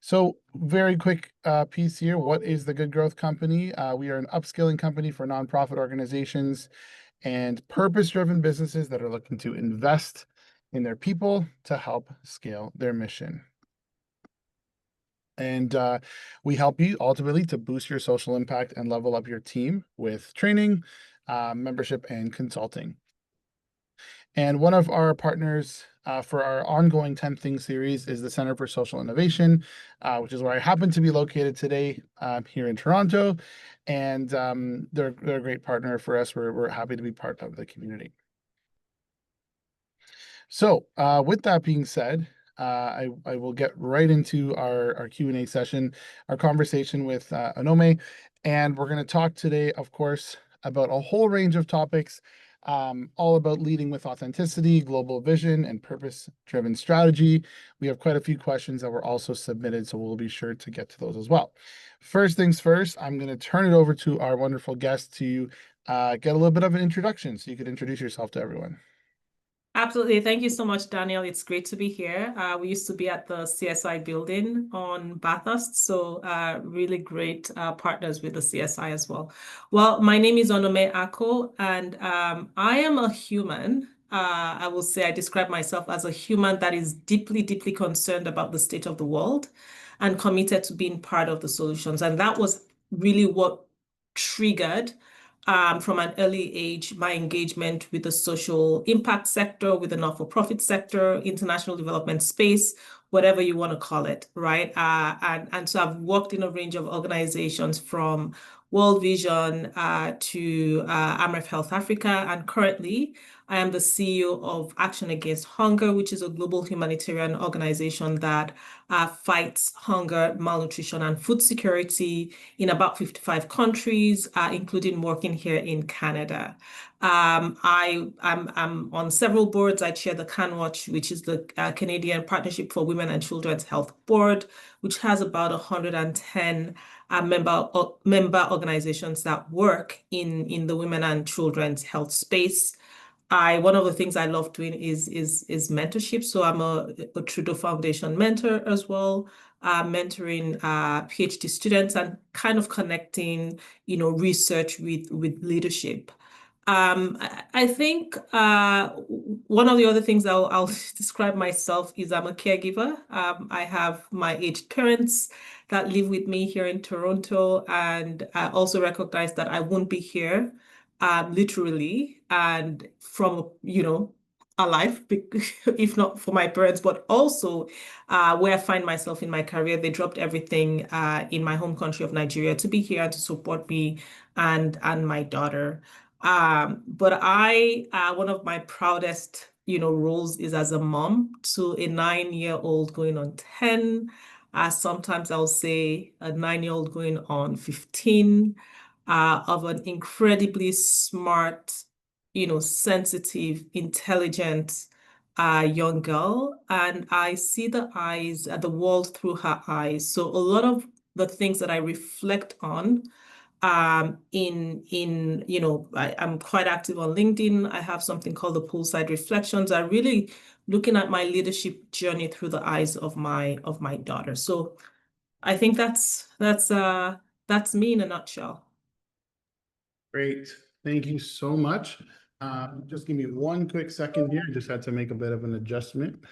So very quick piece here. What is the Good Growth Company? We are an upskilling company for nonprofit organizations and purpose-driven businesses that are looking to invest in their people to help scale their mission. And we help you ultimately to boost your social impact and level up your team with training, membership, and consulting. And one of our partners for our ongoing 10 Things series is the Center for Social Innovation, which is where I happen to be located today here in Toronto. And they're a great partner for us. We're happy to be part of the community. So with that being said, I will get right into our Q&A session, our conversation with Onome. And we're going to talk today, of course, about a whole range of topics, all about leading with authenticity, global vision, and purpose-driven strategy. We have quite a few questions that were also submitted, so we'll be sure to get to those as well. First things first, I'm going to turn it over to our wonderful guest to get a little bit of an introduction, so you could introduce yourself to everyone. Absolutely. Thank you so much, Daniel. It's great to be here. We used to be at the CSI building on Bathurst, so really great partners with the CSI as well. Well, my name is Onome Ako, and I am a human. I will say I describe myself as a human that is deeply, deeply concerned about the state of the world and committed to being part of the solutions. And that was really what triggered from an early age, my engagement with the social impact sector, with the not-for-profit sector, international development space, whatever you want to call it, right? And so I've worked in a range of organizations from World Vision to AMREF Health Africa, and currently I am the CEO of Action Against Hunger, which is a global humanitarian organization that fights hunger, malnutrition, and food security in about 55 countries, including working here in Canada. I'm on several boards. I chair the CanWatch, which is the Canadian Partnership for Women and Children's Health Board, which has about 110 member organizations that work in the women and children's health space. One of the things I love doing is mentorship. So I'm a Trudeau Foundation mentor as well, mentoring PhD students and kind of connecting, research with leadership. I think one of the other things I'll describe myself is I'm a caregiver. I have my aged parents that live with me here in Toronto, and I also recognize that I won't be here literally and from, alive, if not for my parents, but also where I find myself in my career. They dropped everything in my home country of Nigeria to be here to support me and my daughter. But one of my proudest, roles is as a mom to a 9-year-old going on 10. Sometimes I'll say a 9-year-old going on 15, of an incredibly smart, sensitive, intelligent, young girl. And I see the world through her eyes. So a lot of the things that I reflect on, I'm quite active on LinkedIn. I have something called the Poolside Reflections. I'm really looking at my leadership journey through the eyes of my daughter. So I think that's me in a nutshell. Great. Thank you so much. Just give me one quick second here. Just had to make a bit of an adjustment.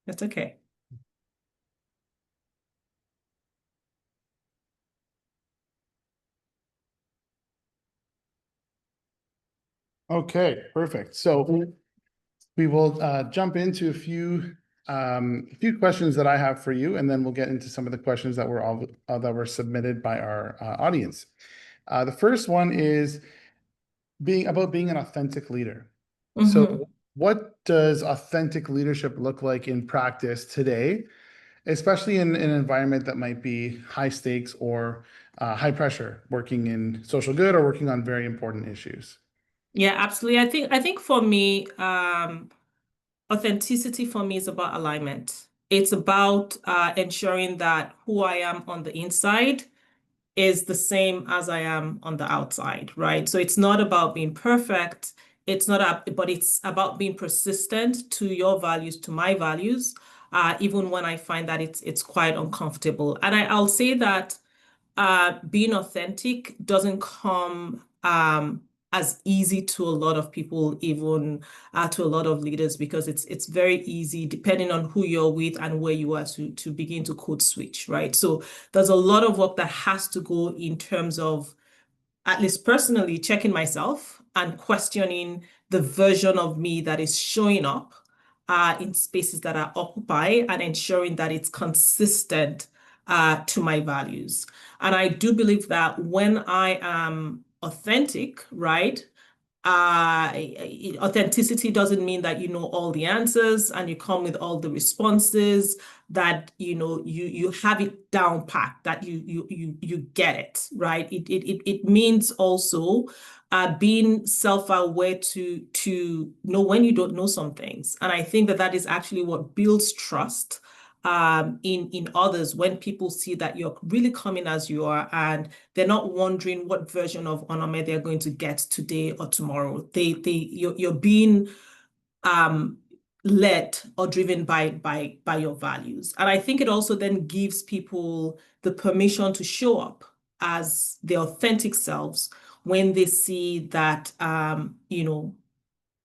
That's okay. Okay, perfect. So we will jump into a few questions that I have for you, and then we'll get into some of the questions that were submitted by our audience. The first one is being an authentic leader. So what does authentic leadership look like in practice today, especially in an environment that might be high stakes or high pressure, working in social good or working on very important issues? Yeah, absolutely. I think for me, authenticity for me is about alignment. It's about ensuring that who I am on the inside is the same as I am on the outside, right? So it's not about being perfect. But it's about being persistent to your values, to my values, even when I find that it's quite uncomfortable. And I'll say that being authentic doesn't come as easy to a lot of people, even to a lot of leaders, because it's very easy, depending on who you're with and where you are, to begin to code switch, right? So there's a lot of work that has to go in terms of, at least personally, checking myself and questioning the version of me that is showing up in spaces that I occupy, and ensuring that it's consistent to my values. And I do believe that when I am authentic, right? Authenticity doesn't mean that you know all the answers and you come with all the responses, that you have it down packed, that you get it, right? It means also being self-aware to know when you don't know some things. And I think that that is actually what builds trust in others, when people see that you're really coming as you are, and they're not wondering what version of Onome they're going to get today or tomorrow. You're being um, led or driven by your values. And I think it also then gives people the permission to show up as their authentic selves when they see that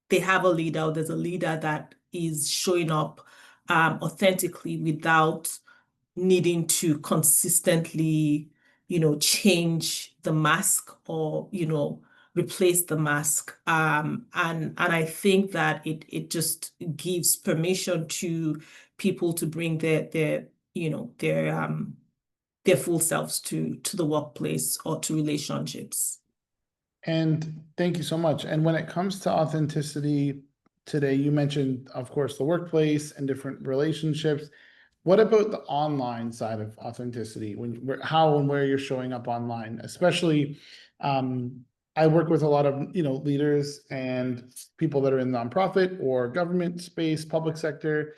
they have a leader, or there's a leader that is showing up authentically without needing to consistently, change the mask, or, replace the mask. And I think that it just gives permission to people to bring their full selves to the workplace or to relationships. And thank you so much. And when it comes to authenticity today, you mentioned, of course, the workplace and different relationships. What about the online side of authenticity? How and where you're showing up online, especially, I work with a lot of leaders and people that are in nonprofit or government space, public sector.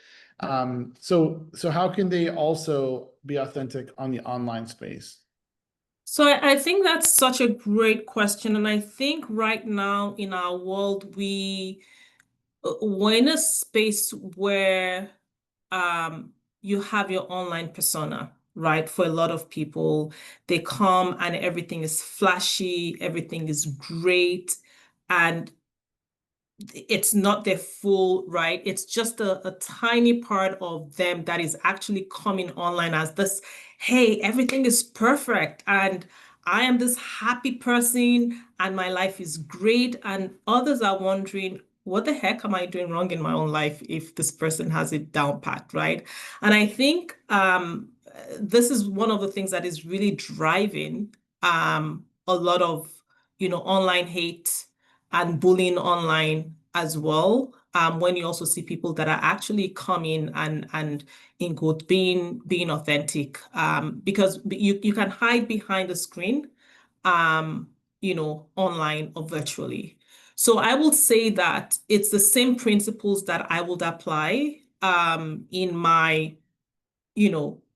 So how can they also be authentic on the online space? So I think that's such a great question. And I think right now in our world, we're in a space where you have your online persona, right? For a lot of people, they come and everything is flashy, everything is great. And it's not their full, right? It's just a tiny part of them that is actually coming online as this, hey, everything is perfect. And I am this happy person and my life is great. And others are wondering, what the heck am I doing wrong in my own life if this person has it down packed, right? And I think this is one of the things that is really driving a lot of, online hate and bullying online as well. When you also see people that are actually coming and in quote being authentic, because you can hide behind the screen, online or virtually. So I will say that it's the same principles that I would apply in my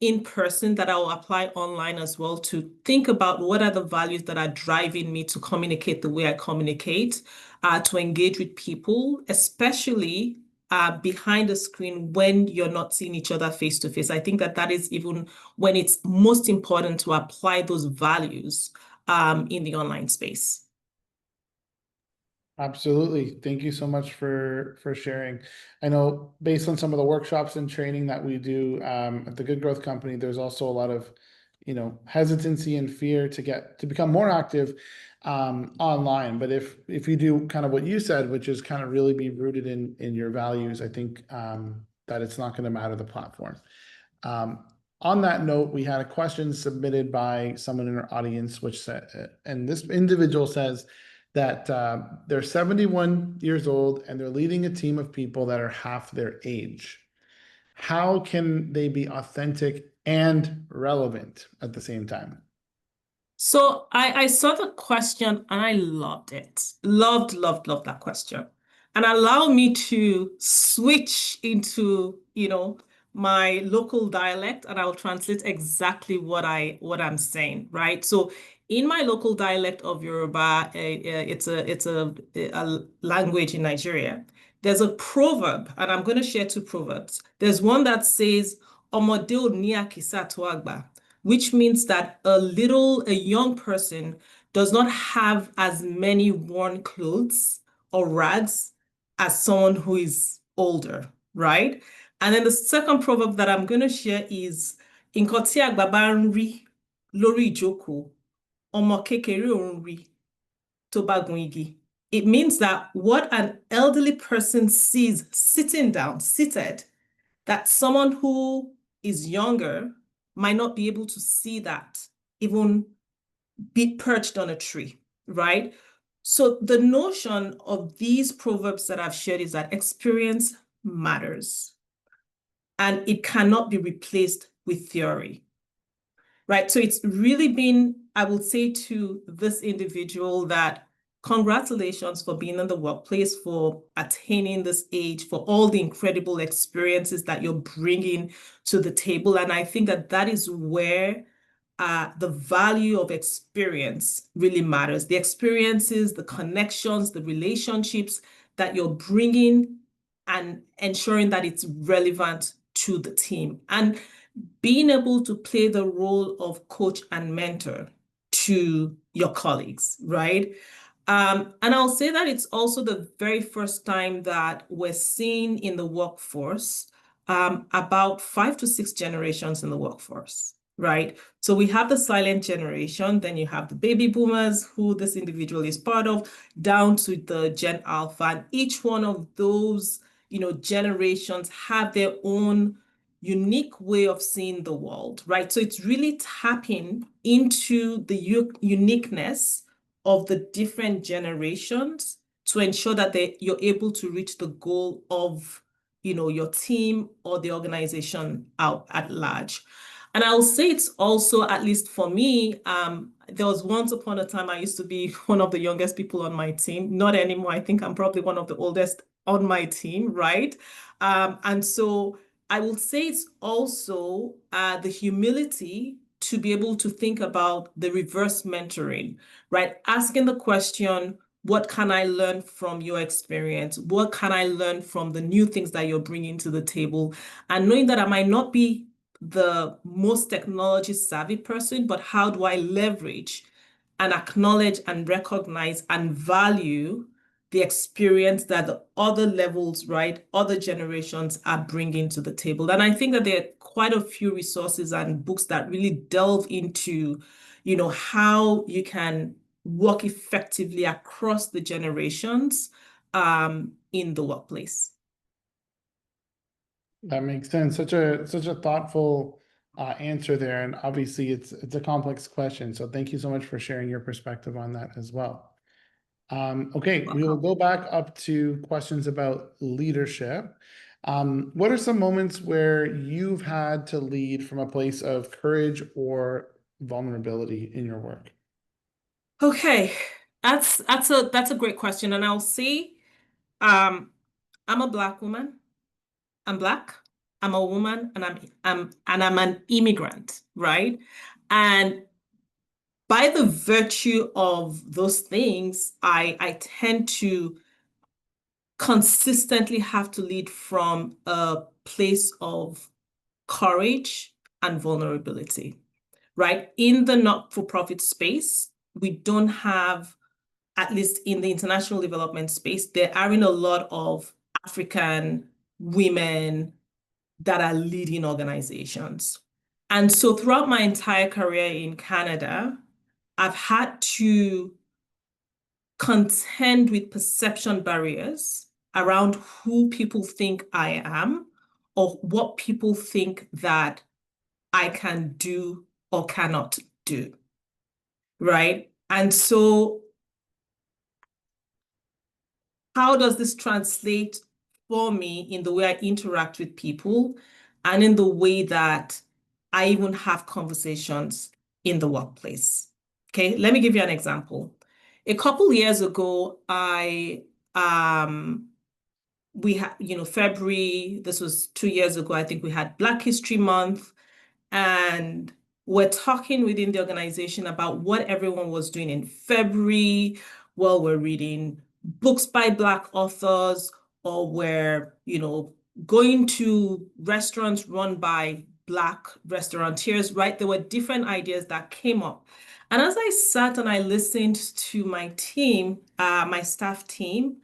in person, that I'll apply online as well, to think about what are the values that are driving me to communicate the way I communicate, to engage with people, especially behind the screen when you're not seeing each other face to face. I think that that is even when it's most important to apply those values in the online space. Absolutely. Thank you so much for sharing. I know based on some of the workshops and training that we do at the Good Growth Company, there's also a lot of, hesitancy and fear to become more active online. But if you do kind of what you said, which is kind of really be rooted in your values, I think that it's not going to matter the platform. On that note, we had a question submitted by someone in our audience, which said, and this individual says that they're 71 years old and they're leading a team of people that are half their age. How can they be authentic and relevant at the same time? So I saw the question and I loved it. Loved that question. And allow me to switch into, my local dialect, and I'll translate exactly what I'm saying, right? So in my local dialect of Yoruba, it's a language in Nigeria. There's a proverb, and I'm going to share two proverbs. There's one that says, "Ọmọdé ò ní àkísà tó àgbà," which means that a young person does not have as many worn clothes or rags as someone who is older, right? And then the second proverb that I'm going to share is, "Nǹkan tí àgbà bá ń rí lórí ìjókòó, ọmọ kékeré ò ń rí tó bá gun igi." It means that what an elderly person sees sitting down, seated, that someone who is younger might not be able to see that, even be perched on a tree, right? So the notion of these proverbs that I've shared is that experience matters and it cannot be replaced with theory, right? So it's really been, I would say to this individual that congratulations for being in the workplace, for attaining this age, for all the incredible experiences that you're bringing to the table. And I think that that is where the value of experience really matters. The experiences, the connections, the relationships that you're bringing and ensuring that it's relevant to the team. And being able to play the role of coach and mentor to your colleagues, right? And I'll say that it's also the very first time that we're seeing in the workforce about 5 to 6 generations in the workforce, right? So we have the silent generation, then you have the baby boomers, who this individual is part of, down to the Gen Alpha. And each one of those, generations have their own unique way of seeing the world, right? So it's really tapping into the uniqueness of the different generations to ensure that you're able to reach the goal of, your team or the organization out at large. And I'll say it's also, at least for me, there was once upon a time I used to be one of the youngest people on my team. Not anymore. I think I'm probably one of the oldest on my team, right? And so I will say it's also the humility to be able to think about the reverse mentoring, right? Asking the question, what can I learn from your experience? What can I learn from the new things that you're bringing to the table? And knowing that I might not be the most technology savvy person, but how do I leverage and acknowledge and recognize and value the experience that the other levels, right, other generations are bringing to the table. And I think that there are quite a few resources and books that really delve into, how you can work effectively across the generations in the workplace. That makes sense. Such a thoughtful answer there, and obviously it's a complex question. So thank you so much for sharing your perspective on that as well. Okay, we will go back up to questions about leadership. What are some moments where you've had to lead from a place of courage or vulnerability in your work? Okay, that's a great question, and I'll say, I'm a Black woman. I'm Black. I'm a woman, and I'm an immigrant, right? And by the virtue of those things, I tend to consistently have to lead from a place of courage and vulnerability, right? In the not-for-profit space, we don't have, at least in the international development space, there aren't a lot of African women that are leading organizations. And so throughout my entire career in Canada, I've had to contend with perception barriers around who people think I am or what people think that I can do or cannot do, right? And so how does this translate for me in the way I interact with people and in the way that I even have conversations in the workplace? Okay, let me give you an example. A couple years ago, we had, February, this was 2 years ago, I think we had Black History Month, and we're talking within the organization about what everyone was doing in February. Well, we're reading books by Black authors, or were, going to restaurants run by Black restaurateurs, right? There were different ideas that came up. And as I sat and I listened to my team, my staff team,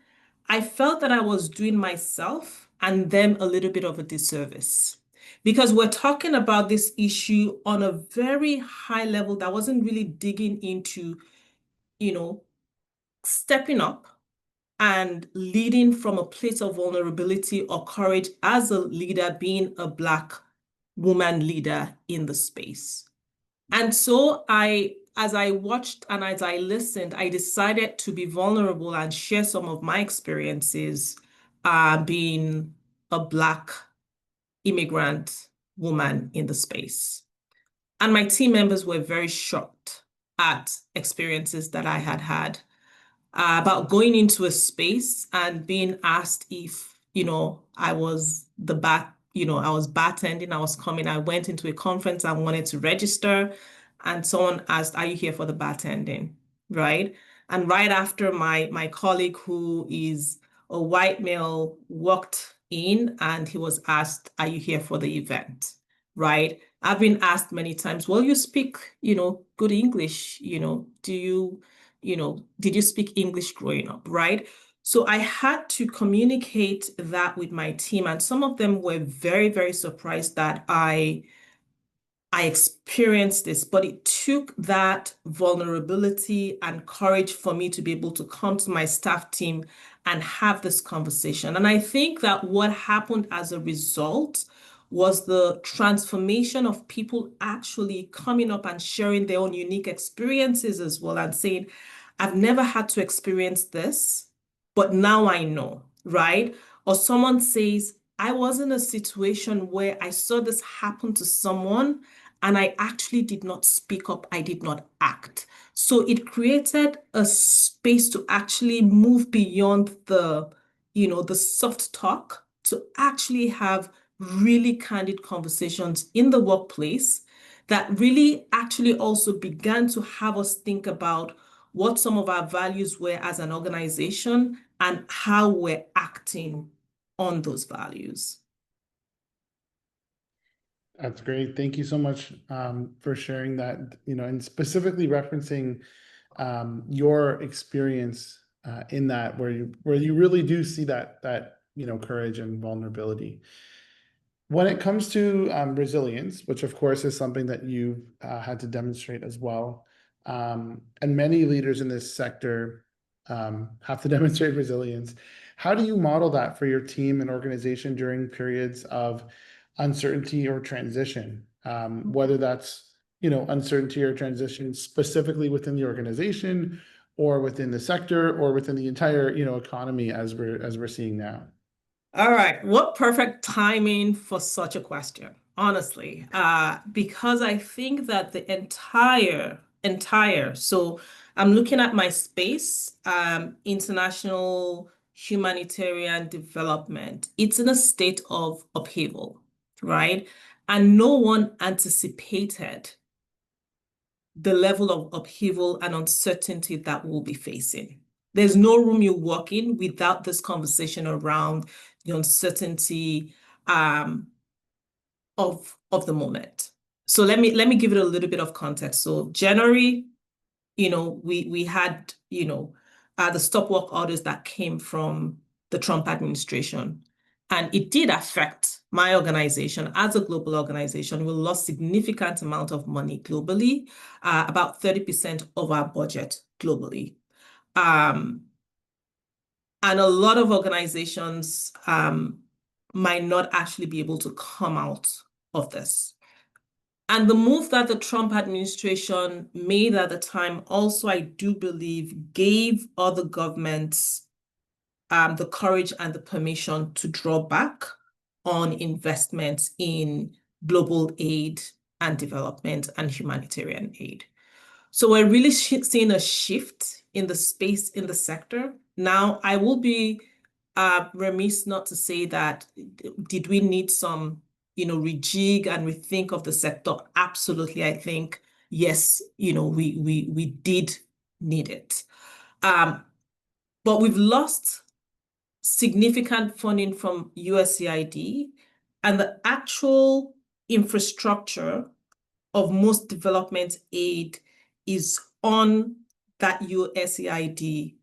I felt that I was doing myself and them a little bit of a disservice because we're talking about this issue on a very high level that wasn't really digging into, you know, stepping up and leading from a place of vulnerability or courage as a leader, being a Black woman leader in the space. And so as I watched and as I listened, I decided to be vulnerable and share some of my experiences being a Black immigrant woman in the space. And my team members were very shocked at experiences that I had had about going into a space and being asked if, I was I was bartending, I was coming, I went into a conference and wanted to register, and someone asked, "Are you here for the bartending?" Right? And right after my colleague, who is a white male, walked in and he was asked, "Are you here for the event?" Right? I've been asked many times, "Well, you speak, good English, did you speak English growing up?" Right? So I had to communicate that with my team, and some of them were very, very surprised that I experienced this, but it took that vulnerability and courage for me to be able to come to my staff team and have this conversation. And I think that what happened as a result was the transformation of people actually coming up and sharing their own unique experiences as well and saying, "I've never had to experience this, but now I know," right? Or someone says, "I was in a situation where I saw this happen to someone and I actually did not speak up, I did not act." So it created a space to actually move beyond the soft talk to actually have really candid conversations in the workplace that really actually also began to have us think about what some of our values were as an organization and how we're acting on those values. That's great. Thank you so much for sharing that, and specifically referencing your experience in that where you really do see that courage and vulnerability. When it comes to resilience, which of course is something that you've had to demonstrate as well, and many leaders in this sector have to demonstrate resilience. How do you model that for your team and organization during periods of uncertainty or transition? Whether that's uncertainty or transition specifically within the organization, or within the sector, or within the entire economy as we're seeing now. All right, what perfect timing for such a question, honestly, because I think that the so I'm looking at my space, international humanitarian development. It's in a state of upheaval, right? And no one anticipated the level of upheaval and uncertainty that we'll be facing. There's no room you walk in without this conversation around the uncertainty of the moment. So let me give it a little bit of context. So January, we had, the stop work orders that came from the Trump administration. And it did affect my organization as a global organization. We lost significant amount of money globally, about 30% of our budget globally. And a lot of organizations might not actually be able to come out of this. And the move that the Trump administration made at the time also, I do believe, gave other governments the courage and the permission to draw back on investments in global aid and development and humanitarian aid. So we're really seeing a shift in the space in the sector. Now, I will be remiss not to say that did we need some, rejig and rethink of the sector? Absolutely, I think yes, we did need it. But we've lost significant funding from USAID, and the actual infrastructure of most development aid is on that USAID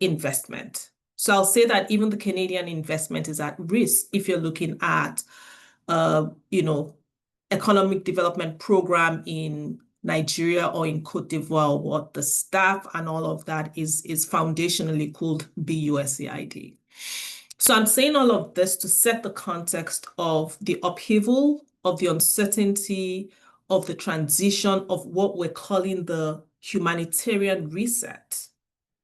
investment. So I'll say that even the Canadian investment is at risk if you're looking at, you know, economic development program in Nigeria or in Cote d'Ivoire, what the staff and all of that is foundationally called BUSAID. So I'm saying all of this to set the context of the upheaval, of the uncertainty, of the transition of what we're calling the humanitarian reset,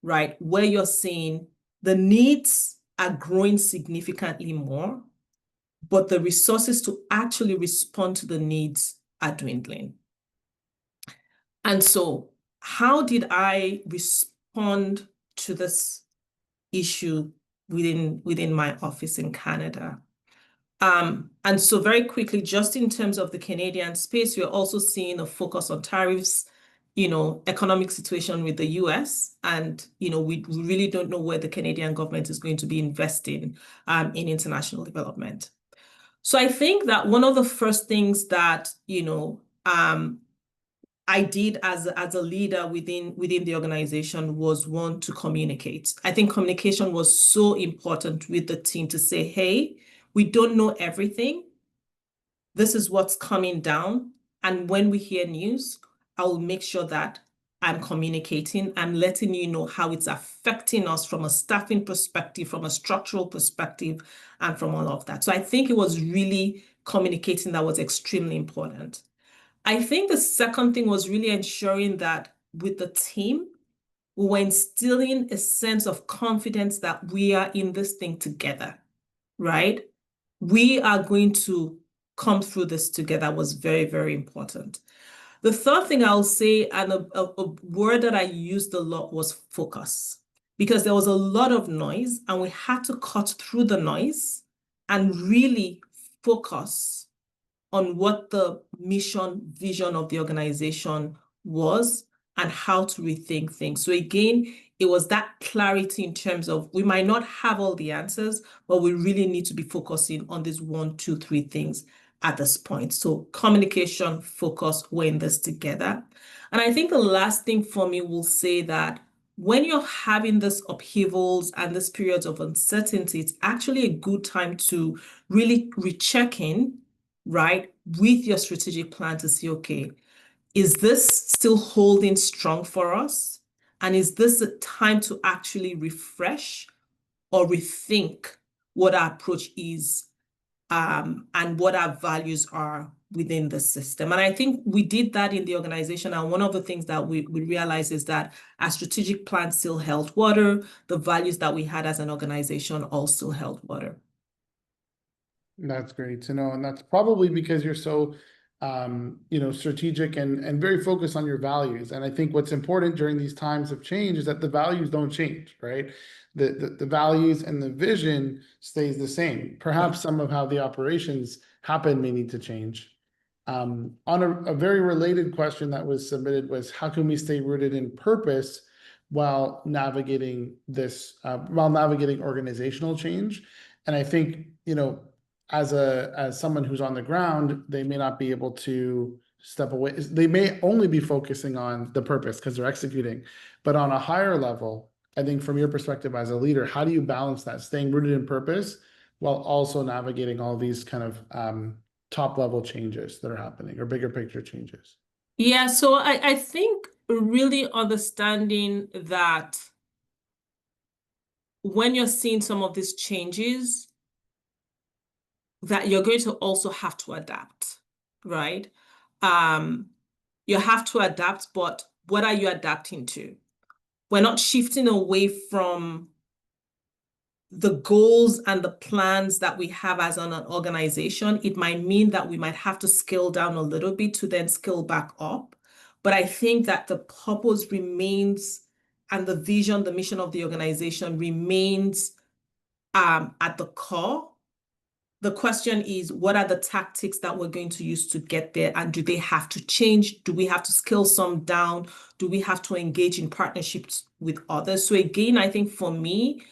right? Where you're seeing the needs are growing significantly more, but the resources to actually respond to the needs are dwindling. And so how did I respond to this issue within my office in Canada? And so very quickly, just in terms of the Canadian space, we're also seeing a focus on tariffs, economic situation with the US. And, we really don't know where the Canadian government is going to be investing in international development. So I think that one of the first things that, I did as a leader within the organization was one to communicate. I think communication was so important with the team to say, hey, we don't know everything. This is what's coming down. And when we hear news, I will make sure that I'm communicating. I'm letting you know how it's affecting us from a staffing perspective, from a structural perspective, and from all of that. So I think it was really communicating that was extremely important. I think the second thing was really ensuring that with the team, we were instilling a sense of confidence that we are in this thing together, right? We are going to come through this together was very, very important. The third thing I'll say, and a word that I used a lot was focus, because there was a lot of noise and we had to cut through the noise and really focus on what the mission, vision of the organization was and how to rethink things. So again, it was that clarity in terms of we might not have all the answers, but we really need to be focusing on these 1, 2, 3 things at this point. So communication, focus, we're in this together. And I think the last thing for me will say that when you're having this upheavals and this periods of uncertainty, it's actually a good time to really recheck in, right, with your strategic plan to see, okay, is this still holding strong for us? And is this a time to actually refresh or rethink what our approach is and what our values are within the system? And I think we did that in the organization. And one of the things that we realized is that our strategic plan still held water. The values that we had as an organization also held water. That's great to know. And that's probably because you're so, strategic and very focused on your values. And I think what's important during these times of change is that the values don't change, right? The values and the vision stays the same. Perhaps some of how the operations happen may need to change. On a very related question that was submitted was, how can we stay rooted in purpose while navigating organizational change? And I think, as someone who's on the ground, they may not be able to step away. They may only be focusing on the purpose because they're executing. But on a higher level, I think from your perspective as a leader, how do you balance that, staying rooted in purpose while also navigating all these kind of top level changes that are happening or bigger picture changes? Yeah, so I think really understanding that when you're seeing some of these changes, that you're going to also have to adapt, right? You have to adapt, but what are you adapting to? We're not shifting away from the goals and the plans that we have as an organization. It might mean that we might have to scale down a little bit to then scale back up. But I think that the purpose remains and the vision, the mission of the organization remains at the core. The question is, what are the tactics that we're going to use to get there? And do they have to change? Do we have to scale some down? Do we have to engage in partnerships with others? So again, I think for me,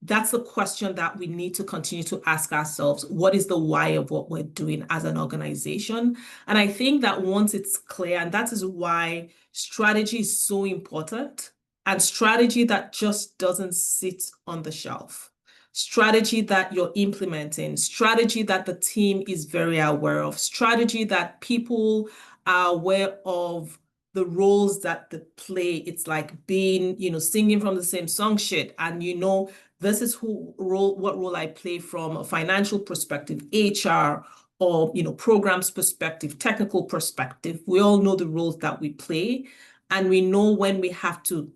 that's the question that we need to continue to ask ourselves. What is the why of what we're doing as an organization? And I think that once it's clear, and that is why strategy is so important, and strategy that just doesn't sit on the shelf. Strategy that you're implementing, strategy that the team is very aware of, strategy that people are aware of the roles that they play. It's like being, singing from the same song sheet, and this is what role I play from a financial perspective, HR, or programs perspective, technical perspective. We all know the roles that we play, and we know when we have to,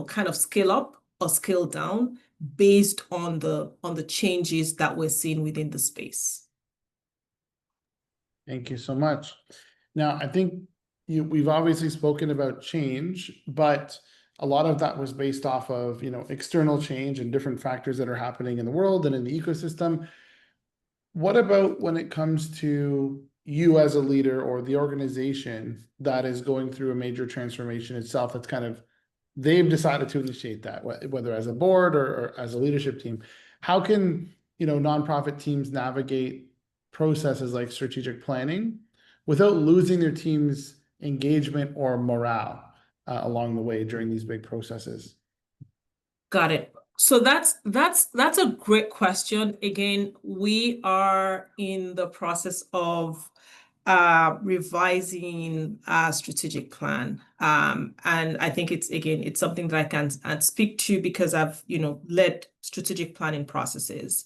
kind of scale up or scale down based on the changes that we're seeing within the space. Thank you so much. Now, I think we've obviously spoken about change, but a lot of that was based off of, external change and different factors that are happening in the world and in the ecosystem. What about when it comes to you as a leader or the organization that is going through a major transformation itself? That's kind of, they've decided to initiate that, whether as a board or as a leadership team. How can, nonprofit teams navigate processes like strategic planning without losing their team's engagement or morale along the way during these big processes? Got it. So that's a great question. Again, we are in the process of revising our strategic plan. And I think it's something that I can speak to because I've, led strategic planning processes.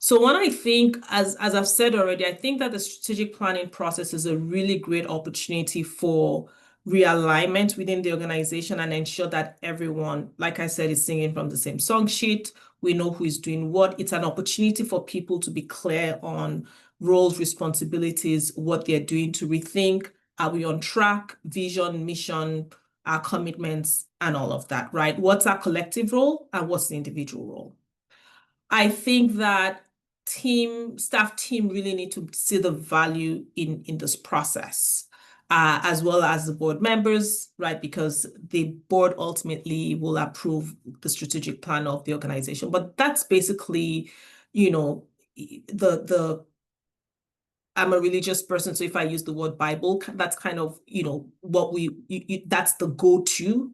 So what I think, as I've said already, I think that the strategic planning process is a really great opportunity for realignment within the organization and ensure that everyone, like I said, is singing from the same song sheet. We know who is doing what. It's an opportunity for people to be clear on roles, responsibilities, what they're doing, to rethink, are we on track, vision, mission, our commitments, and all of that, right? What's our collective role and what's the individual role? I think that staff team really need to see the value in this process, as well as the board members, right? Because the board ultimately will approve the strategic plan of the organization. But that's basically, the I'm a religious person, so if I use the word Bible, that's kind of, what that's the go-to,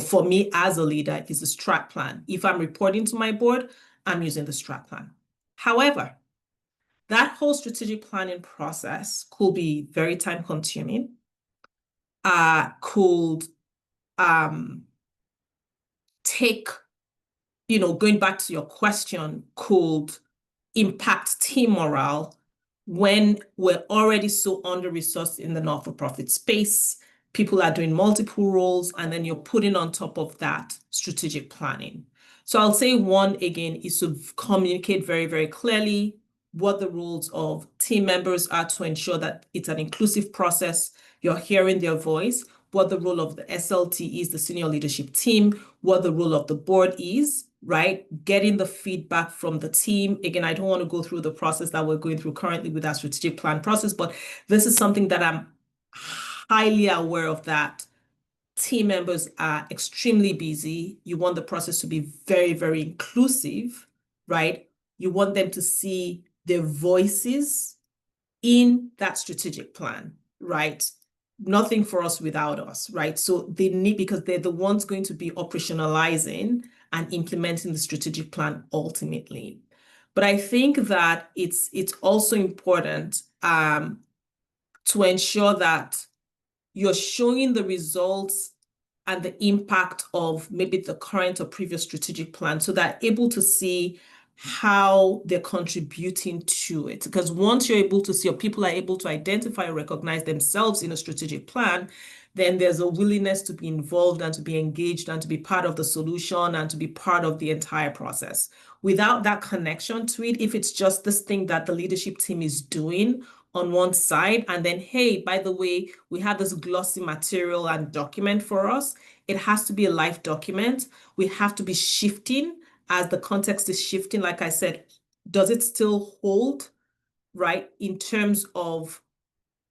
for me as a leader, is the strat plan. If I'm reporting to my board, I'm using the strat plan. However, that whole strategic planning process could be very time consuming, could take, going back to your question, could impact team morale when we're already so under-resourced in the not-for-profit space. People are doing multiple roles, and then you're putting on top of that strategic planning. So I'll say one, again, is to communicate very, very clearly what the roles of team members are to ensure that it's an inclusive process. You're hearing their voice, what the role of the SLT is, the senior leadership team, what the role of the board is, right? Getting the feedback from the team. Again, I don't want to go through the process that we're going through currently with our strategic plan process, but this is something that I'm highly aware of, that team members are extremely busy. You want the process to be very, very inclusive, right? You want them to see their voices in that strategic plan, right? Nothing for us without us, right? So they need, because they're the ones going to be operationalizing and implementing the strategic plan ultimately. But I think that it's also important to ensure that you're showing the results and the impact of maybe the current or previous strategic plan, so that able to see how they're contributing to it. Because once you're able to see, or people are able to identify or recognize themselves in a strategic plan, then there's a willingness to be involved and to be engaged and to be part of the solution and to be part of the entire process. Without that connection to it, if it's just this thing that the leadership team is doing on one side, and then, hey, by the way, we have this glossy material and document for us, it has to be a live document. We have to be shifting as the context is shifting. Like I said, does it still hold, right, in terms of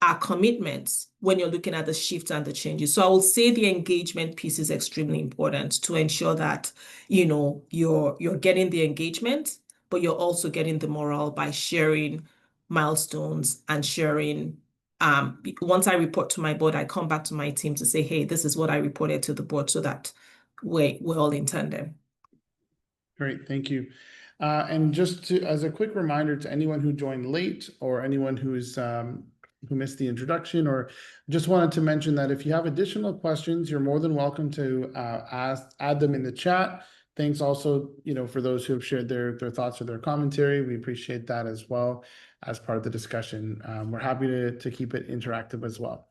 our commitments when you're looking at the shift and the changes. So I will say the engagement piece is extremely important to ensure that, you're getting the engagement, but you're also getting the morale by sharing milestones and sharing. Once I report to my board, I come back to my team to say, hey, this is what I reported to the board so that we're all in tandem. Great, thank you. And just to, as a quick reminder to anyone who joined late or anyone who missed the introduction, or just wanted to mention that if you have additional questions, you're more than welcome to add them in the chat. Thanks also, for those who have shared their thoughts or their commentary. We appreciate that as well as part of the discussion. We're happy to keep it interactive as well.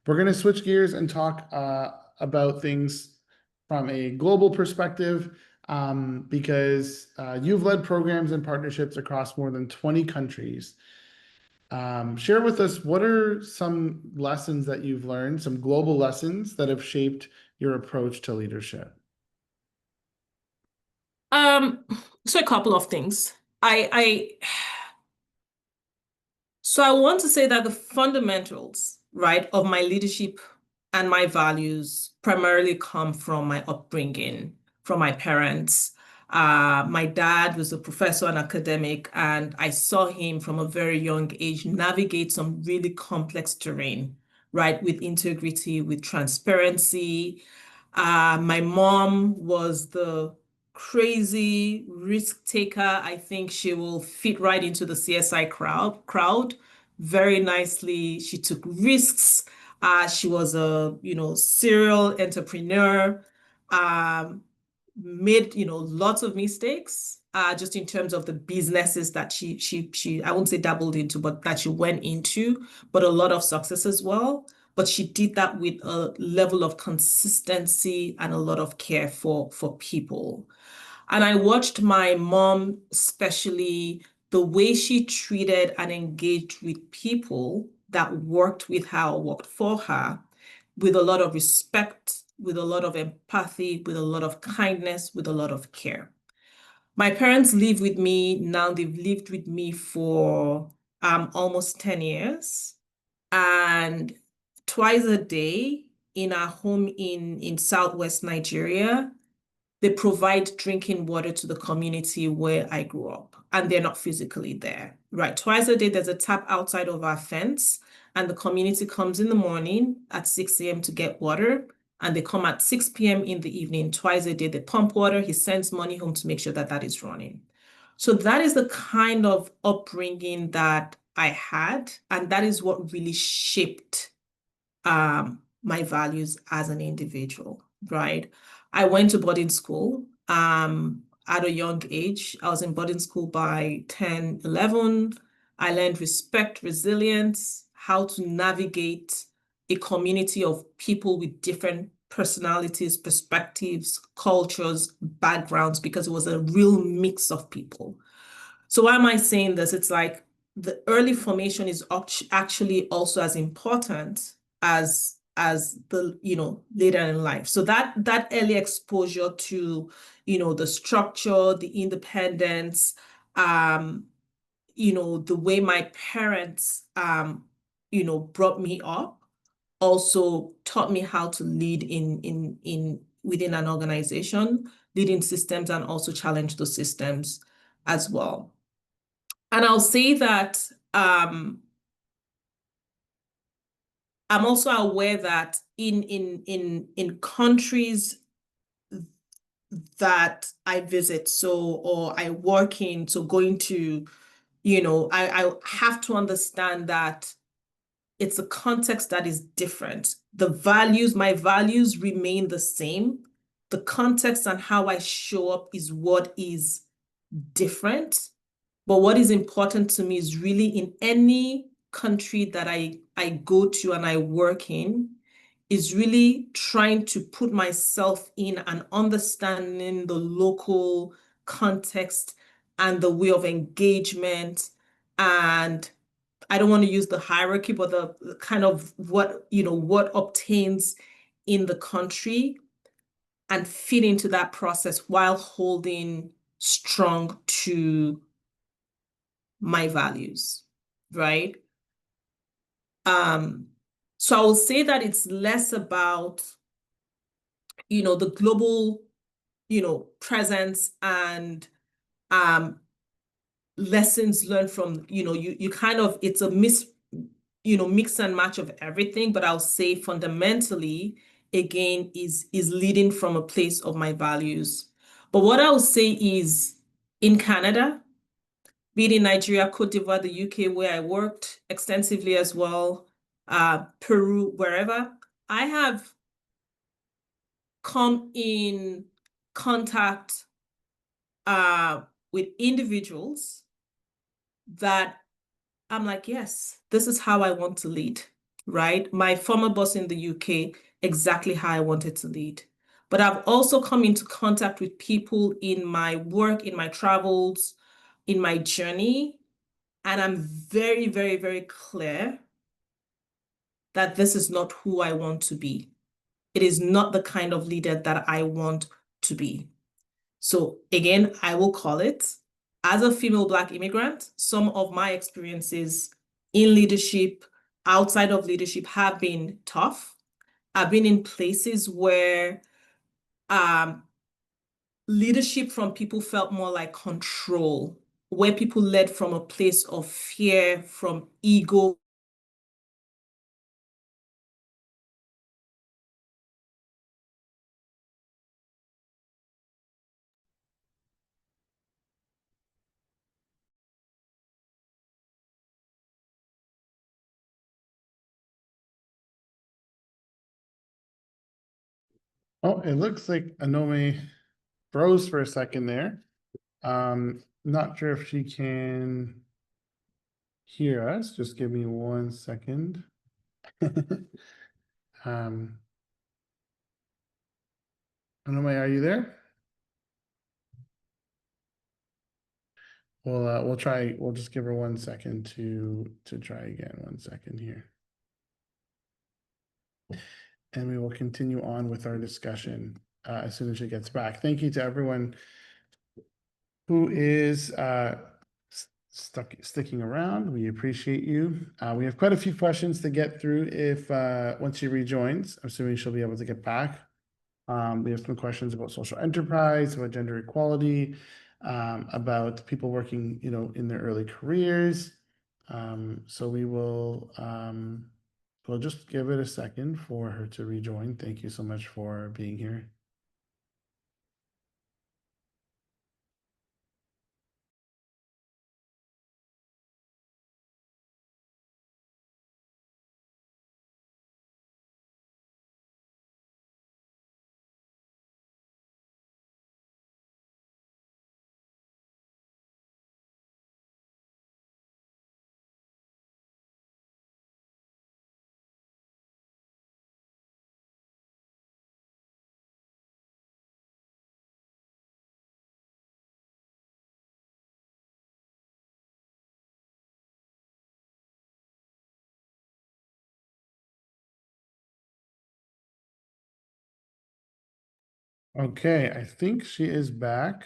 We're going to switch gears and talk about things from a global perspective, because you've led programs and partnerships across more than 20 countries. Share with us, what are some lessons that you've learned, some global lessons that have shaped your approach to leadership? Um, so a couple of things. I So I want to say that the fundamentals, right, of my leadership and my values primarily come from my upbringing, from my parents. My dad was a professor and academic, and I saw him from a very young age navigate some really complex terrain, right, with integrity, with transparency. My mom was the crazy risk taker. I think she will fit right into the CSI crowd very nicely. She took risks. She was a, serial entrepreneur. Um, Made, lots of mistakes, just in terms of the businesses that she I won't say dabbled into, but that she went into, but a lot of success as well. But she did that with a level of consistency and a lot of care for people. And I watched my mom, especially the way she treated and engaged with people that worked with her or worked for her, with a lot of respect, with a lot of empathy, with a lot of kindness, with a lot of care. My parents live with me now. They've lived with me for almost 10 years. And twice a day in our home in Southwest Nigeria, they provide drinking water to the community where I grew up, and they're not physically there, right? Twice a day, there's a tap outside of our fence, and the community comes in the morning at 6 a.m. to get water, and they come at 6 p.m. in the evening. Twice a day, they pump water. He sends money home to make sure that that is running. So that is the kind of upbringing that I had, and that is what really shaped my values as an individual, right? I went to boarding school at a young age. I was in boarding school by 10, 11. I learned respect, resilience, how to navigate a community of people with different personalities, perspectives, cultures, backgrounds, because it was a real mix of people. So why am I saying this? It's like the early formation is actually also as important as the later in life. So that early exposure to the structure, the independence, um, the way my parents brought me up also taught me how to lead in within an organization, leading systems, and also challenge those systems as well. And I'll say that I'm also aware that in countries that I visit, or I work in, so going to, I have to understand that it's a context that is different. My values remain the same. The context and how I show up is what is different. But what is important to me is really in any country that I go to and I work in, is really trying to put myself in and understanding the local context and the way of engagement. And I don't want to use the hierarchy, but the kind of what obtains in the country, and fit into that process while holding strong to my values, right? Um, so I will say that it's less about, the global, presence and um, lessons learned from, you kind of, it's a mix and match of everything, but I'll say fundamentally, again, is leading from a place of my values. But what I'll say is in Canada, being in Nigeria, Cote d'Ivoire, the UK, where I worked extensively as well, Peru, wherever, I have come in contact with individuals that I'm like, yes, this is how I want to lead, right? My former boss in the UK, exactly how I wanted to lead. But I've also come into contact with people in my work, in my travels, in my journey, and I'm very, very, very clear that this is not who I want to be. It is not the kind of leader that I want to be. So again, I will call it, as a female Black immigrant, some of my experiences in leadership, outside of leadership, have been tough. I've been in places where um, leadership from people felt more like control, where people led from a place of fear, from ego. Oh, it looks like Onome froze for a second there. Not sure if she can hear us. Just give me 1 second. Um, Onome, are you there? We'll try. We'll just give her 1 second to try again. 1 second here, and we will continue on with our discussion as soon as she gets back. Thank you to everyone who is sticking around. We appreciate you. We have quite a few questions to get through if once she rejoins, assuming she'll be able to get back. We have some questions about social enterprise, about gender equality, about people working, in their early careers. So we'll just give it a second for her to rejoin. Thank you so much for being here. Okay, I think she is back.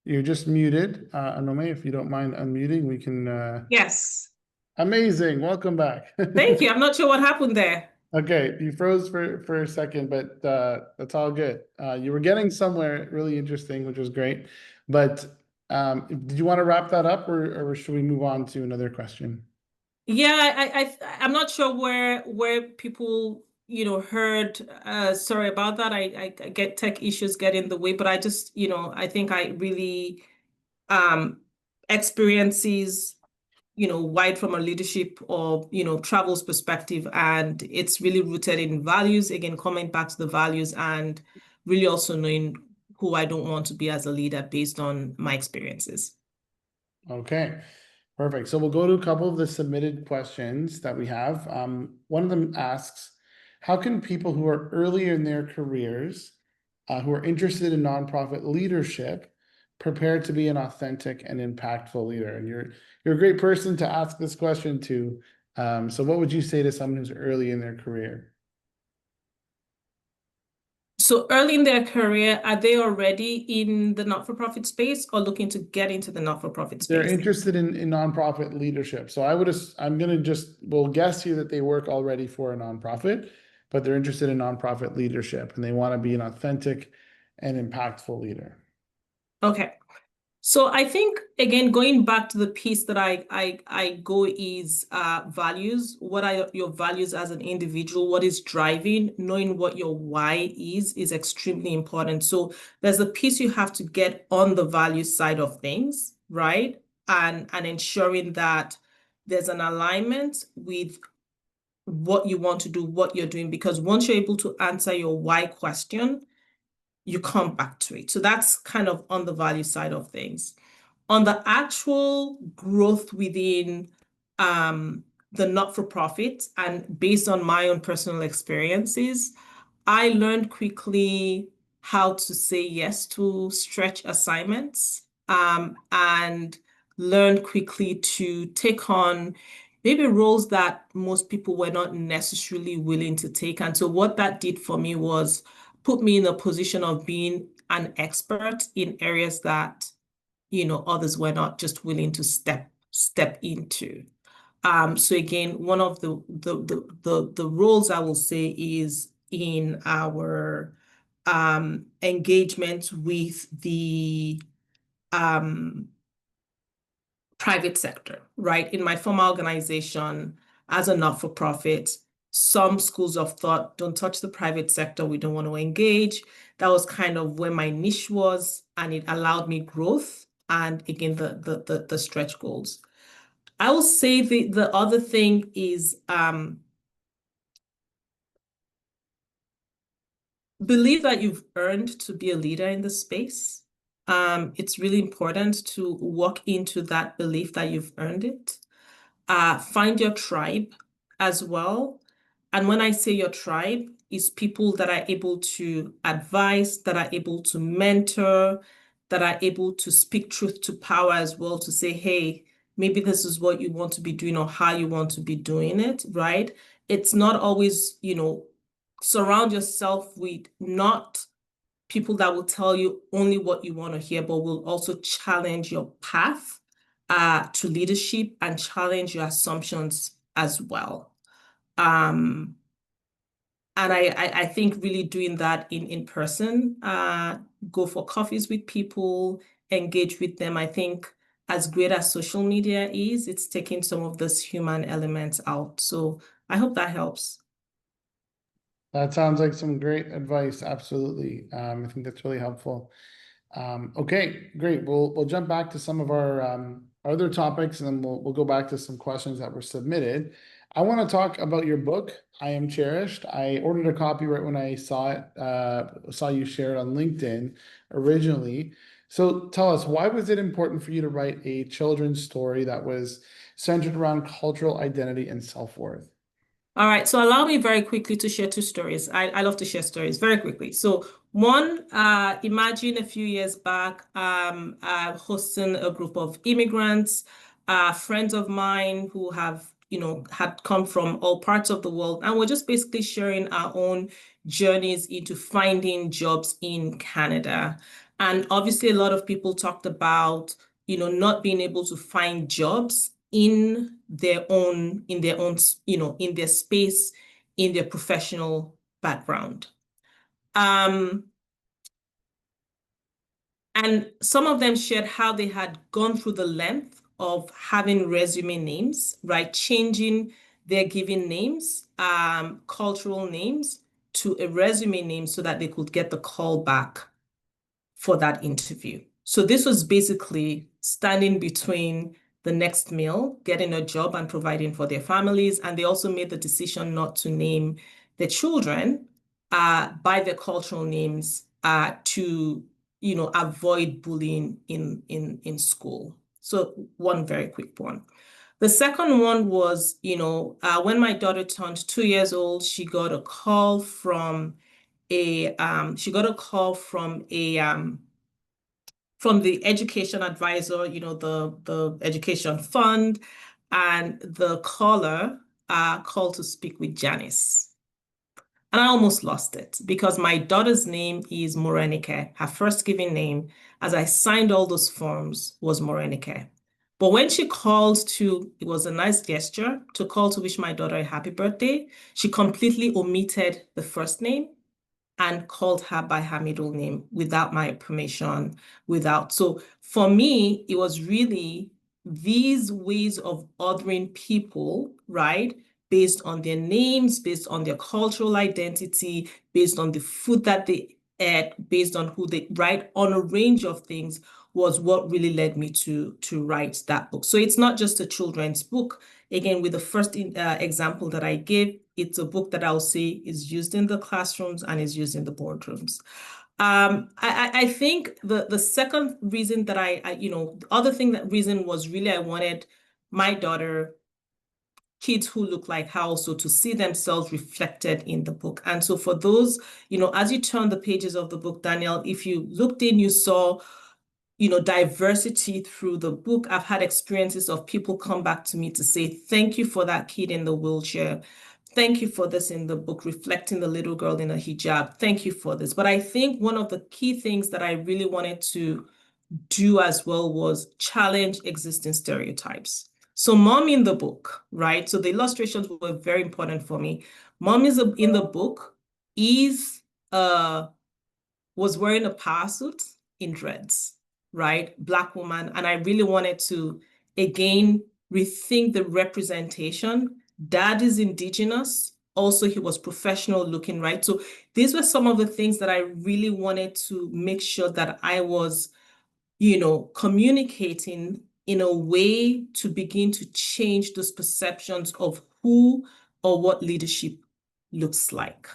You're just muted. Anome, if you don't mind unmuting, we can. Yes. Amazing. Welcome back. Thank you. I'm not sure what happened there. Okay, you froze for a second, but that's all good. You were getting somewhere really interesting, which was great. But did you want to wrap that up, or should we move on to another question? Yeah, I'm not sure where people, heard. Sorry about that. I get tech issues get in the way, but I just, I think I really um experiences, wide from a leadership or, travels perspective, and it's really rooted in values. Again, coming back to the values and really also knowing who I don't want to be as a leader based on my experiences. Okay, perfect. So we'll go to a couple of the submitted questions that we have. One of them asks, how can people who are early in their careers, who are interested in nonprofit leadership, prepare to be an authentic and impactful leader? And you're a great person to ask this question to. So what would you say to someone who's early in their career? So early in their career, are they already in the not-for-profit space or looking to get into the not-for-profit They're space? interested in nonprofit leadership. So I'm gonna just, we'll guess here that they work already for a nonprofit, but they're interested in nonprofit leadership and they want to be an authentic and impactful leader. Okay. So I think again, going back to the piece that I go is values. What are your values as an individual? What is driving? Knowing what your why is extremely important. So there's a piece you have to get on the value side of things, right? And ensuring that there's an alignment with what you want to do, what you're doing, because once you're able to answer your why question, you come back to it. So that's kind of on the value side of things. On the actual growth within the not-for-profit and based on my own personal experiences, I learned quickly how to say yes to stretch assignments and learned quickly to take on maybe roles that most people were not necessarily willing to take. And so what that did for me was put me in a position of being an expert in areas that others were not just willing to step into. So again, one of the roles I will say is in our engagement with the um, private sector, right? In my former organization, as a not-for-profit, some schools of thought don't touch the private sector. We don't want to engage. That was kind of where my niche was, and it allowed me growth and again the stretch goals. I will say the other thing is believe that you've earned to be a leader in the space. It's really important to walk into that belief that you've earned it. Find your tribe as well. And when I say your tribe, is people that are able to advise, that are able to mentor, that are able to speak truth to power as well, to say, hey, maybe this is what you want to be doing or how you want to be doing it, right? It's not always, surround yourself with not people that will tell you only what you want to hear, but will also challenge your path to leadership and challenge your assumptions as well. Um, and I think really doing that in person, go for coffees with people, engage with them. I think as great as social media is, it's taking some of this human elements out. So I hope that helps. That sounds like some great advice. Absolutely. I think that's really helpful. Okay, great. We'll jump back to some of our other topics, and then we'll go back to some questions that were submitted. I want to talk about your book, I Am Cherished. I ordered a copy right when I saw it, saw you share it on LinkedIn originally. So tell us, why was it important for you to write a children's story that was centered around cultural identity and self-worth? All right, so allow me very quickly to share two stories. I love to share stories very quickly. So one, imagine a few years back, hosting a group of immigrants, friends of mine who have, had come from all parts of the world, and we're just basically sharing our own journeys into finding jobs in Canada. And obviously, a lot of people talked about, not being able to find jobs in their own, in their space, in their professional background. Um, and some of them shared how they had gone through the length of having resume names, right? Changing their given names, cultural names to a resume name so that they could get the call back for that interview. So this was basically standing between the next meal, getting a job and providing for their families. And they also made the decision not to name their children by their cultural names to, avoid bullying in school. So one very quick one. The second one was, when my daughter turned 2 years old, she got a call from the education advisor, the education fund, and the caller called to speak with Janice. And I almost lost it because my daughter's name is Morenike. Her first given name, as I signed all those forms, was Morenike. But when she called to, it was a nice gesture to call to wish my daughter a happy birthday. She completely omitted the first name and called her by her middle name without my permission, without. So for me, it was really these ways of ordering people, right? Based on their names, based on their cultural identity, based on the food that they ate, based on who they write, on a range of things was what really led me to write that book. So it's not just a children's book. Again, with the first example that I gave, it's a book that I'll say is used in the classrooms and is used in the boardrooms. I think the second reason that the other thing that reason was really I wanted my daughter, kids who look like her also to see themselves reflected in the book. And so for those, as you turn the pages of the book, Daniel, if you looked in, you saw diversity through the book. I've had experiences of people come back to me to say, thank you for that kid in the wheelchair. Thank you for this in the book, reflecting the little girl in a hijab. Thank you for this. But I think one of the key things that I really wanted to do as well was challenge existing stereotypes. So mom in the book, right? So the illustrations were very important for me. Mom is in the book is was wearing a power suit in dreads, right? Black woman. And I really wanted to, again, rethink the representation. Dad is indigenous. Also, he was professional looking, right? So these were some of the things that I really wanted to make sure that I was, communicating in a way to begin to change those perceptions of who or what leadership looks like.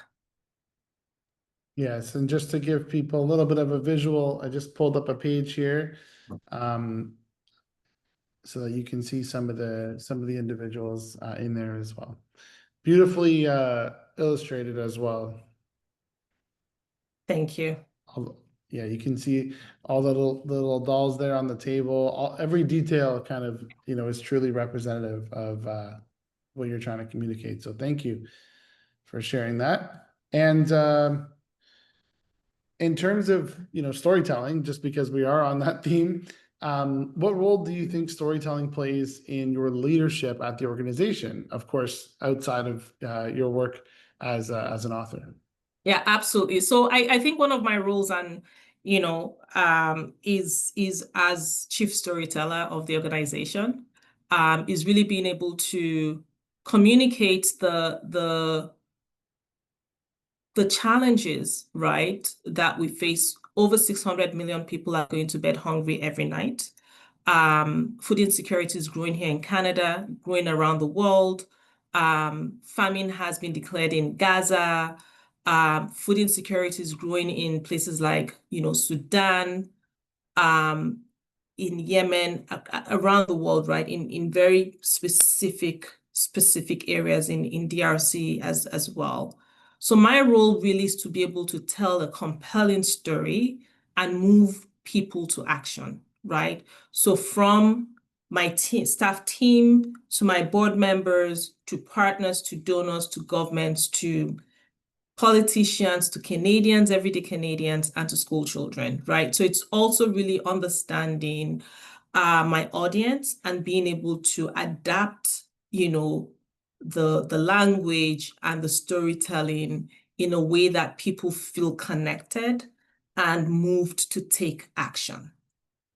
Yes, and just to give people a little bit of a visual, I just pulled up a page here, so that you can see some of the individuals in there as well. Beautifully illustrated as well. Thank you. Yeah, you can see all the little dolls there on the table. Every detail kind of is truly representative of what you're trying to communicate. So thank you for sharing that. And in terms of storytelling, just because we are on that theme, what role do you think storytelling plays in your leadership at the organization? Of course, outside of your work as an author. Yeah, absolutely. So I think one of my roles and is as chief storyteller of the organization, is really being able to communicate the challenges, right, that we face. Over 600 million people are going to bed hungry every night. Food insecurity is growing here in Canada, growing around the world. Famine has been declared in Gaza. Food insecurity is growing in places like, Sudan, um, in Yemen, around the world, right? In very specific areas in DRC as well. So my role really is to be able to tell a compelling story and move people to action, right? So from my staff team to my board members to partners to donors to governments to politicians to Canadians, everyday Canadians, and to school children, right? So it's also really understanding my audience and being able to adapt, the language and the storytelling in a way that people feel connected and moved to take action,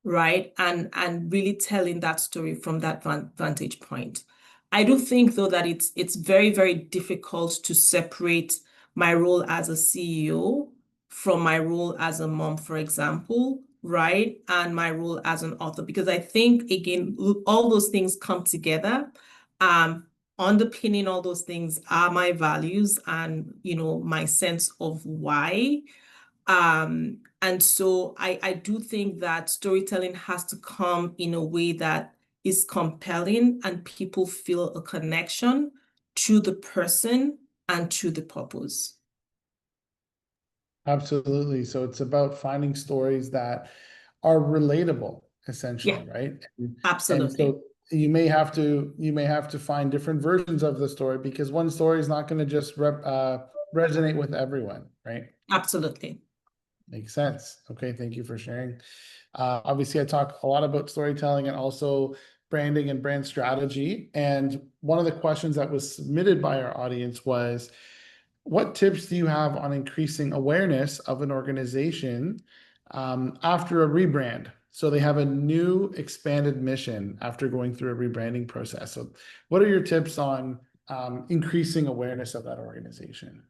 right? And really telling that story from that vantage point. I do think though that it's very, very difficult to separate my role as a CEO from my role as a mom, for example, right? And my role as an author, because I think again, all those things come together. Underpinning all those things are my values and my sense of why. And so I do think that storytelling has to come in a way that is compelling and people feel a connection to the person and to the purpose. Absolutely. So it's about finding stories that are relatable, Yeah, essentially, right? And absolutely. so you may have to find different versions of the story because one story is not going to just resonate with everyone, right? Absolutely. Makes sense. Okay, thank you for sharing. Obviously, I talk a lot about storytelling and also branding and brand strategy. And one of the questions that was submitted by our audience was, what tips do you have on increasing awareness of an organization after a rebrand? So they have a new expanded mission after going through a rebranding process. So what are your tips on increasing awareness of that organization?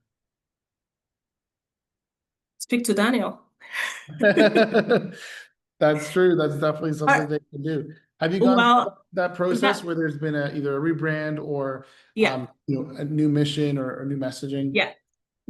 Speak to Daniel. That's true. That's definitely something Uh, they can do. Have you gone through well, that process that where there's been either a rebrand or yeah, a new mission or new messaging? yeah.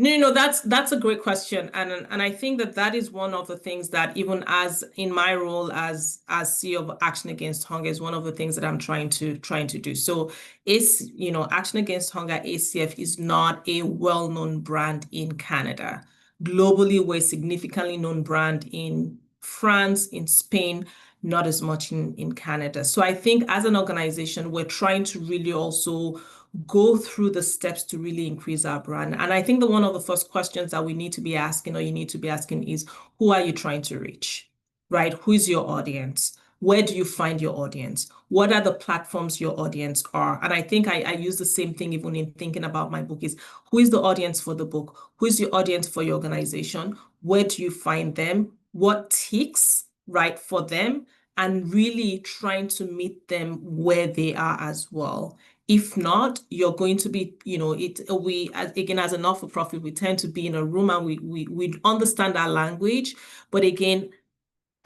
No, that's a great question, and I think that that is one of the things that even as in my role as CEO of Action Against Hunger is one of the things that I'm trying to do. So it's Action Against Hunger ACF is not a well-known brand in Canada. Globally, we're a significantly known brand in France, in Spain, not as much in Canada. So I think as an organization, we're trying to really also go through the steps to really increase our brand. And I think that one of the first questions that we need to be asking, or you need to be asking, is who are you trying to reach? Right? Who is your audience? Where do you find your audience? What are the platforms your audience are? And I think I use the same thing even in thinking about my book is who is the audience for the book? Who is your audience for your organization? Where do you find them? What ticks, right, for them? And really trying to meet them where they are as well. If not, you're going to be, we again as a not-for-profit, we tend to be in a room and we understand our language, but again,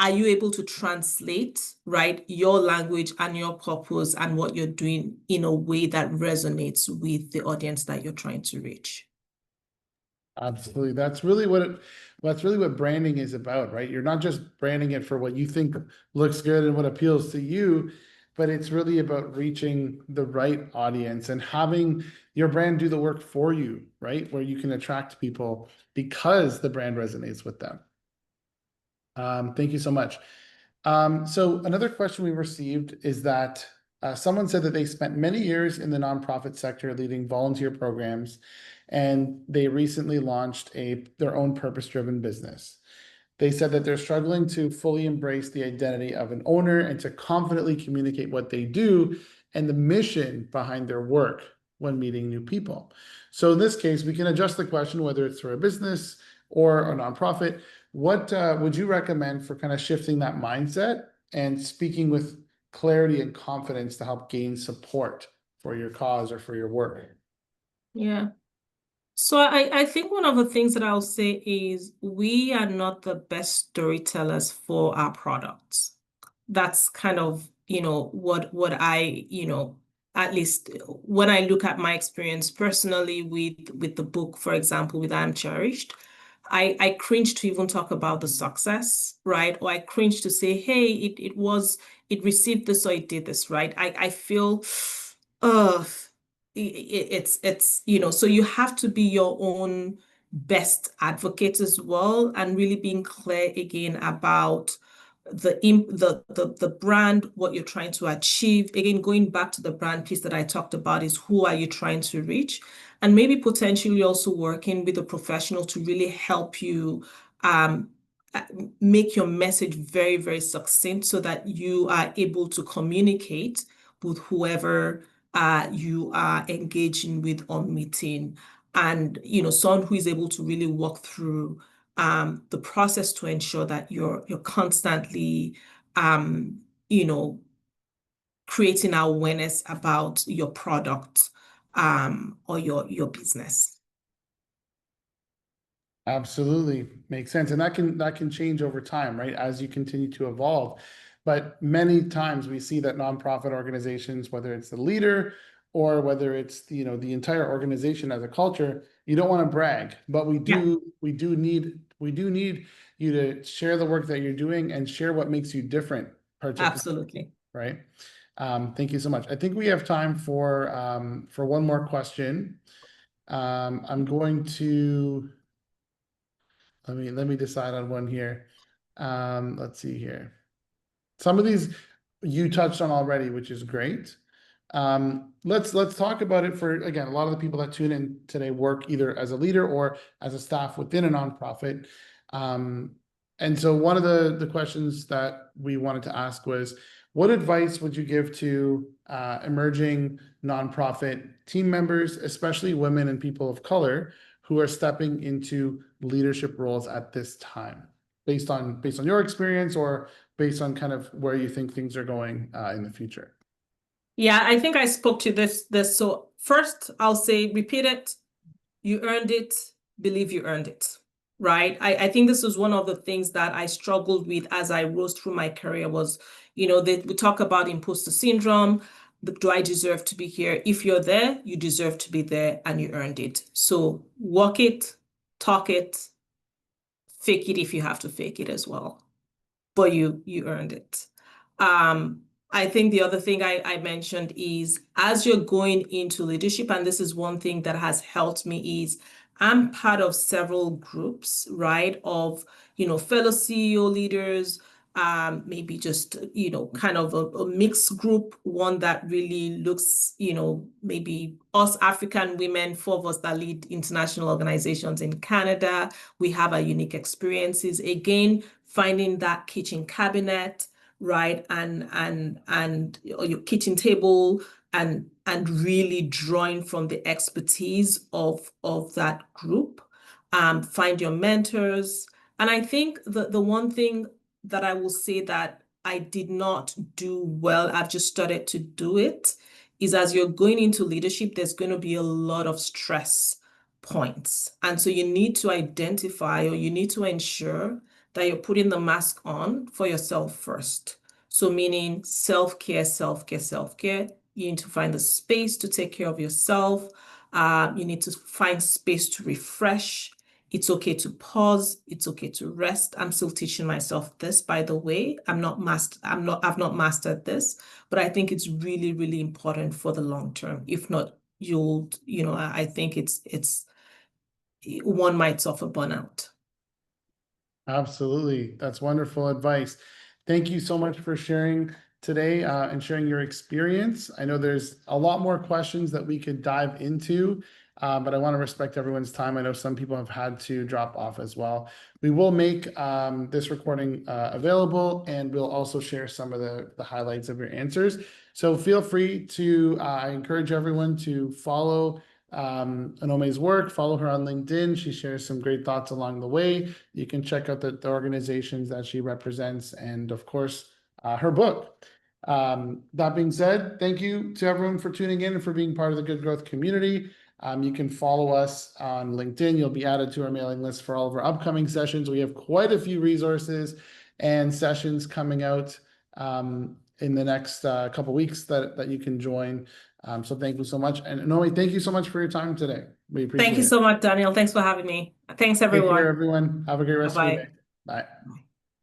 are you able to translate, right, your language and your purpose and what you're doing in a way that resonates with the audience that you're trying to reach? Absolutely. That's really what branding is about, right? You're not just branding it for what you think looks good and what appeals to you, but it's really about reaching the right audience and having your brand do the work for you, right? Where you can attract people because the brand resonates with them. Thank you so much. So another question we received is that someone said that they spent many years in the nonprofit sector leading volunteer programs, and they recently launched their own purpose-driven business. They said that they're struggling to fully embrace the identity of an owner and to confidently communicate what they do and the mission behind their work when meeting new people. So in this case, we can adjust the question whether it's for a business or a nonprofit. What would you recommend for kind of shifting that mindset and speaking with clarity and confidence to help gain support for your cause or for your work? Yeah. So I think one of the things that I'll say is we are not the best storytellers for our products. That's kind of, what I, at least when I look at my experience personally with the book, for example, with I Am Cherished, I cringe to even talk about the success, right? Or I cringe to say, hey, it received this or it did this, right? I feel uh so you have to be your own best advocate as well and really being clear again about the brand, what you're trying to achieve. Again, going back to the brand piece that I talked about is who are you trying to reach? And maybe potentially also working with a professional to really help you um, uh, make your message very, very succinct so that you are able to communicate with whoever you are engaging with on meeting. And, someone who is able to really walk through the process to ensure that you're constantly um, you know, creating awareness about your product or your business. Absolutely. Makes sense. And that can change over time, right? As you continue to evolve. But many times we see that nonprofit organizations, whether it's the leader or whether it's the entire organization as a culture, you don't want to brag, but Yeah, we do need you to share the work that you're doing and share what makes you different, particularly, absolutely. right? Thank you so much. I think we have time for one more question. I'm going to let me decide on one here. Let's see here. Some of these you touched on already, which is great. Let's talk about it for, again, a lot of the people that tune in today work either as a leader or as a staff within a nonprofit. And so one of the questions that we wanted to ask was, what advice would you give to emerging nonprofit team members, especially women and people of color, who are stepping into leadership roles at this time, based on your experience or based on kind of where you think things are going in the future? Yeah, I think I spoke to this. So first, I'll say, repeat it. You earned it. Believe you earned it. Right. I think this was one of the things that I struggled with as I rose through my career was, we talk about imposter syndrome. Do I deserve to be here? If you're there, you deserve to be there and you earned it. So walk it, talk it, fake it if you have to fake it as well, but you earned it. Um, I think the other thing I mentioned is as you're going into leadership, and this is one thing that has helped me is I'm part of several groups, right? Of, fellow CEO leaders, maybe just, kind of a mixed group, one that really looks, maybe us African women, four of us that lead international organizations in Canada, we have our unique experiences. Again, finding that kitchen cabinet, right, and your kitchen table, and really drawing from the expertise of that group. Find your mentors. And I think the one thing that I will say that I did not do well, I've just started to do it, is as you're going into leadership, there's going to be a lot of stress points. And so you need to identify, or you need to ensure that you're putting the mask on for yourself first. So meaning self-care, self-care, self-care. You need to find the space to take care of yourself. You need to find space to refresh. It's okay to pause. It's okay to rest. I'm still teaching myself this, by the way. I've not mastered this, but I think it's really, really important for the long term. If not, I think it's one might suffer burnout. Absolutely. That's wonderful advice. Thank you so much for sharing today and sharing your experience. I know there's a lot more questions that we could dive into, but I want to respect everyone's time. I know some people have had to drop off as well. We will make this recording available, and we'll also share some of the highlights of your answers. So feel free to, I encourage everyone to follow Onome's work, follow her on LinkedIn. She shares some great thoughts along the way. You can check out the organizations that she represents, and of course, her book. That being said, thank you to everyone for tuning in and for being part of the Good Growth community. You can follow us on LinkedIn. You'll be added to our mailing list for all of our upcoming sessions. We have quite a few resources and sessions coming out in the next couple weeks that you can join. So thank you so much. And Noe, thank you so much for your time today. We Thank appreciate you it. so much, Daniel. Thanks for having me. Thanks, Take care, everyone. everyone. Have a great rest of your day. Bye-bye. Bye.